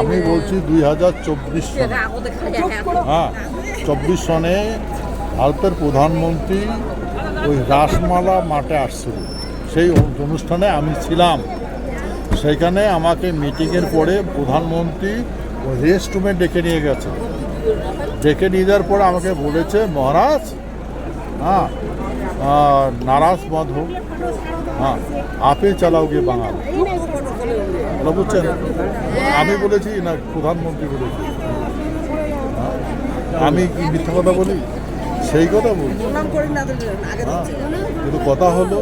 আমি বলছি 2024 সনে, হ্যাঁ 24 সনে ভারতের প্রধানমন্ত্রী ওই রাসমালা মাঠে আসছিল, সেই অনুষ্ঠানে আমি ছিলাম। সেইখানে আমাকে মিটিংয়ের পরে প্রধানমন্ত্রী ওই রেস্ট রুমে ডেকে নিয়ে গেছে। ডেকে নিয়ে যাওয়ার পরে আমাকে বলেছে, মহারাজ हाँ नाराज मत हो, हाँ आप ही চালাওগে বাঙাল। বলা বুঝছেন, আমি বলেছি না প্রধানমন্ত্রী বলেছি? আমি কি মিথ্যা কথা বলি? সেই কথা বলছি। কিন্তু কথা হলো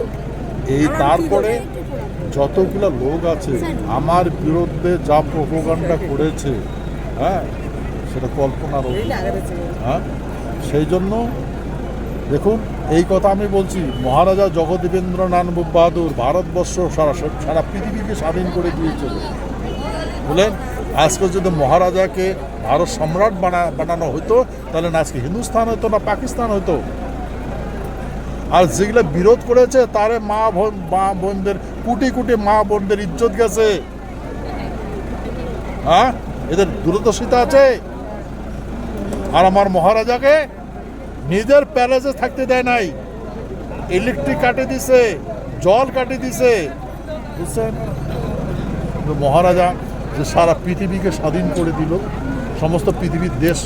এই, তারপরে যতগুলো লোক আছে আমার বিরুদ্ধে যা প্রোপাগান্ডা করেছে, হ্যাঁ সেটা কল্পনার অতীত। হ্যাঁ সেই জন্য দেখুন, এই কথা আমি বলছি, মহারাজা জগদীবেন্দ্রনাথ বাহাদুর ভারতবর্ষ সারা পৃথিবীকে স্বাধীন করে দিয়েছিল। বলেন, আজকে যদি মহারাজাকে ভারত সম্রাট বানানো হতো, তাহলে না আজকে হিন্দুস্তান হতো না পাকিস্তান হতো। আর যেগুলো বিরোধ করেছে তারে মা বোনদের, কোটি কোটি মা বোনদের ইজ্জত গেছে। হ্যাঁ, এদের দূরদর্শিতা আছে। আর আমার মহারাজাকে নিজের প্যালেসে থাকতে দেয় নাই, ইলেকট্রিক কাটে দিছে, জল কাটে দিছে, বুঝছেন? মহারাজা যে সারা পৃথিবীকে স্বাধীন করে দিল, সমস্ত পৃথিবীর দেশ।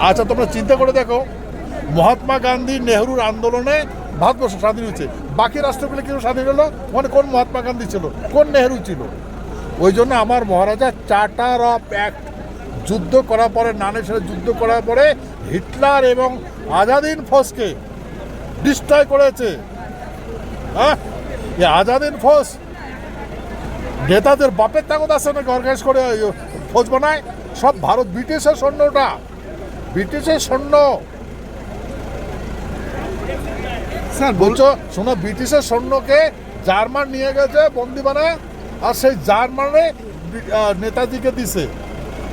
আচ্ছা তোমরা চিন্তা করে দেখো, মহাত্মা গান্ধী নেহরুর আন্দোলনে ভারতবর্ষ স্বাধীন হয়েছে, বাকি রাষ্ট্রগুলো কেউ স্বাধীন হলো? মানে কোন মহাত্মা গান্ধী ছিল, কোন নেহরু ছিল? ওই জন্য আমার মহারাজা চার্টার অফ অ্যাক্ট যুদ্ধ করার পরে, নানের সাথে যুদ্ধ করার পরে হিটলার এবং আজাদিন ফৌজকে ডিস্ট্রয় করেছে। হ্যাঁ, এই আজাদিন ফৌজ নেতাদের বাপের তাগত আছে নাকি অর্গানাইজ করে ফৌজ বানায়? সব ভারত ব্রিটিশের সৈন্যটা, ব্রিটিশের সৈন্য। স্যার বলছো শোনো, ব্রিটিশের সৈন্যকে জার্মান নিয়ে গেছে বন্দি বানায়, আর সেই জার্মানে নেতাজিকে দিছে,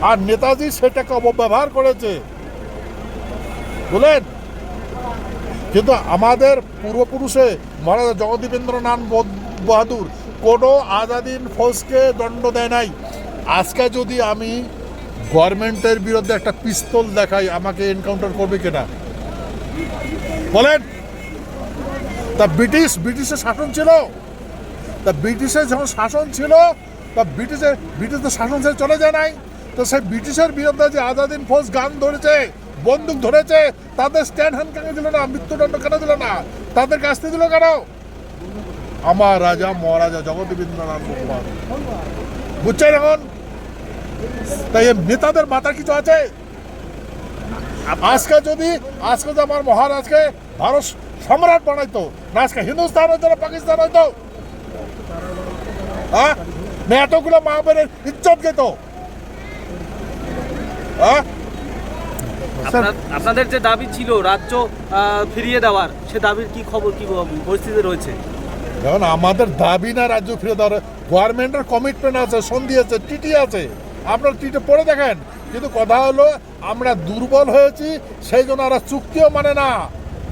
আর নেতাজি সেটাকে অপব্যবহার করেছে। বলেন, কিন্তু আমাদের পূর্বপুরুষে মহারাজা জগদীবেন্দ্রনাথ বাহাদুর কোনো আজাদিন ফৌজকে দণ্ড দেয় নাই। আজকে যদি আমি গভর্নমেন্টের বিরুদ্ধে একটা পিস্তল দেখাই, আমাকে এনকাউন্টার করবে কিনা বলেন? তা ব্রিটিশের শাসন ছিল, তা ব্রিটিশের যখন শাসন ছিল, তা ব্রিটিশের শাসন ছেড়ে চলে যায় নাই। তো সেই ব্রিটিশের বিরুদ্ধে যে আজাদিন ফৌজ গান ধরেছে, বন্দুক ধরেছে, তাদের স্ট্যান্ড হ্যান্ড কেন দিল না? মৃত্যুদণ্ড কেন দিল না? তাদেরকে আসতে দিল কেন? আমার রাজা মহারাজা জগদীবেন্দ্রনাথ বাহাদুর। বুঝছেন এখন? তাই নেতাদের মাথার কিছু আছে? আজকে যদি আমার মহারাজকে ভারত সম্রাট বানাইতো, না আজকে হিন্দুস্তান হইতো না পাকিস্তান হইতো? হ্যাঁ, না এতগুলো মা বোনের ইজ্জত গেত? হ্যাঁ, আপনাদের যে দাবি ছিল রাজ্য ফিরিয়ে দেওয়ার, সে দাবির কি খবর, কি পরিস্থিতি রয়েছে? দেখুন, আমাদের দাবি না রাজ্য ফিরে দেওয়ার, গভর্নমেন্টের কমিটমেন্ট আছে, সন্ধি আছে, টিটি আছে, আপনার টিটি পড়ে দেখেন। কিন্তু কথা হলো আমরা দুর্বল হয়েছি, সেই জন্য ওরা চুক্তিও মানে না,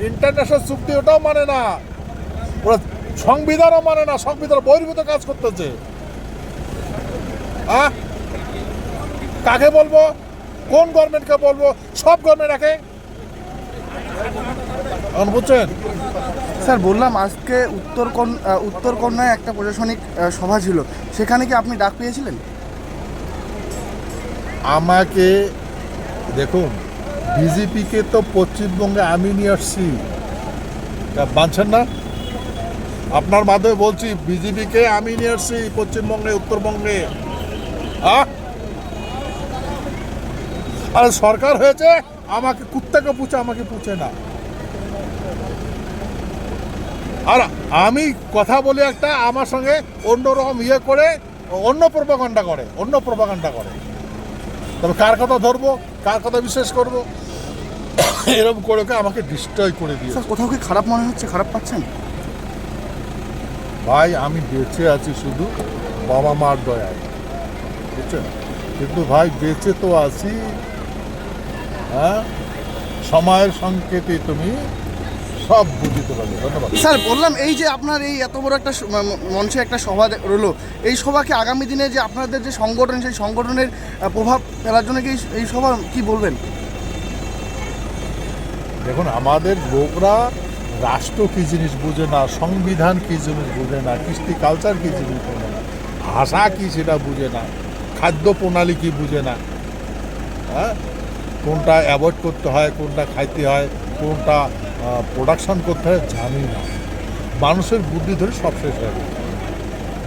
ইন্টারন্যাশনাল চুক্তি ওটাও মানে না, ওরা সংবিধানও মানে না, সংবিধান বহির্ভূত কাজ করতেছে। হ্যাঁ, কাকে বলবো, কোন গভর্নমেন্টকে বলবো? সব গভর্নমেন্ট একে। বুঝছেন স্যার, বললাম আজকে উত্তরকন্যায় একটা প্রশাসনিক সভা ছিল, সেখানে কি আপনি ডাক পেয়েছিলেন? আমাকে দেখুন, বিজেপিকে তো পশ্চিমবঙ্গে আমি নিয়ে আসছি, মানছেন না? আপনার মাধ্যমে বলছি, বিজেপিকে আমি নিয়ে আসছি পশ্চিমবঙ্গে, উত্তরবঙ্গে। আর সরকার হয়েছে, আমাকে কুত্তাকে পুছে, আমাকে পুছে না। আর আমি কথা বলে একটা, আমার সঙ্গে অন্যরকম ইয়ে করে, অন্য প্রোপাগান্ডা করে। তবে কার কথা ধরবো, কার কথা বিশ্বাস করবো, এরকম করে আমাকে ডিস্ট্রয় করে দিয়ে। স্যার, কোথাও কি খারাপ মনে হচ্ছে, খারাপ পাচ্ছেন? ভাই, আমি বেঁচে আছি শুধু বাবা মার দয়ায়, বুঝছেন? কিন্তু ভাই বেঁচে তো আছি, হ্যাঁ, সময়ের সংকেতে তুমি সব বুঝতে পারবে। ধন্যবাদ। স্যার বললাম এই যে আপনার এই এত বড় একটা মঞ্চে একটা সভা রইলো, এই সভাকে আগামী দিনে যে আপনাদের যে সংগঠন সেই সংগঠনের প্রভাব ফেলার জন্য কি এই সভা কি বলবেন? দেখুন, আমাদের লোকরা রাষ্ট্র কী জিনিস বুঝে না, সংবিধান কী জিনিস বুঝে না, কৃষ্টি কালচার কী জিনিস বুঝে না, ভাষা কী সেটা বুঝে না, খাদ্য প্রণালী কী বুঝে না, হ্যাঁ, কোনটা অ্যাভয়েড করতে হয়, কোনটা খাইতে হয়, কোনটা প্রোডাকশন করতে হয় জানি না। মানুষের বুদ্ধি ধরে সব শেষ হয়ে গেছে,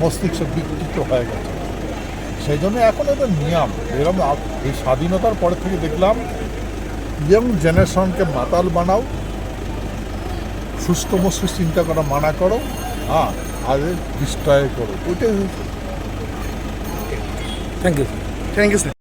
মস্তিষ্ক বিকৃত হয়ে গেছে। সেই জন্য এখন এটা নিয়ম এরকম। এই স্বাধীনতার পরে থেকে দেখলাম ইয়ং জেনারেশনকে মাতাল বানাও, সুস্থ মস্তিষ্ক চিন্তা করা মানা করো, হ্যাঁ, আর ডিস্ট্রয় করো, ওইটাই হয়েছে। Thank you. Thank you sir.